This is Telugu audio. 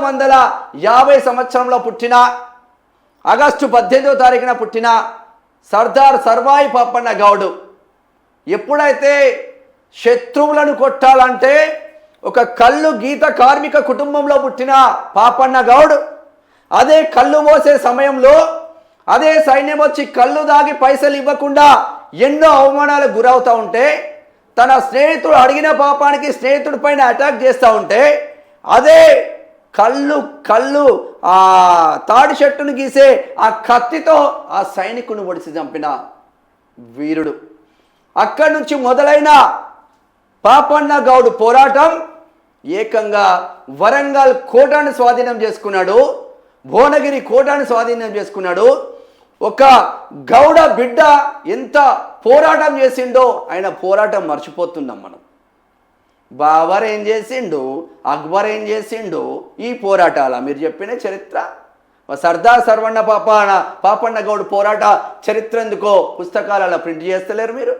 1950 సంవత్సరంలో పుట్టిన ఆగస్టు 18వ తారీఖున పుట్టిన సర్దార్ సర్వాయి పాపన్న గౌడ్ ఎప్పుడైతే శత్రువులను కొట్టాలంటే ఒక కళ్ళు గీత కార్మిక కుటుంబంలో పుట్టిన పాపన్న గౌడ్ అదే కళ్ళు మోసే సమయంలో అదే సైన్యం వచ్చి కళ్ళు దాగి పైసలు ఇవ్వకుండా ఎన్నో అవమానాలకు గురవుతూ ఉంటే తన స్నేహితుడు అడిగిన పాపానికి స్నేహితుడి పైన అటాక్ చేస్తూ ఉంటే అదే కళ్ళు ఆ తాడి చెట్టును గీసే ఆ కత్తితో ఆ సైనికుని ఒడిసి చంపిన వీరుడు. అక్కడి నుంచి మొదలైన పాపన్న గౌడ్ పోరాటం ఏకంగా వరంగల్ కోటను స్వాధీనం చేసుకున్నాడు, భువనగిరి కోటను స్వాధీనం చేసుకున్నాడు. ఒక గౌడ బిడ్డ ఎంత పోరాటం చేసిండో ఆయన పోరాటం మర్చిపోతున్నాం మనం. బాబర్ ఏం చేసిండు, అక్బర్ ఏం చేసిండు, ఈ పోరాటాల మీరు చెప్పిన చరిత్ర సర్దార్ సర్వన్న పాపన్న గౌడ్ పోరాట చరిత్ర ఎందుకో పుస్తకాలలో ప్రింట్ చేస్తలేరు మీరు.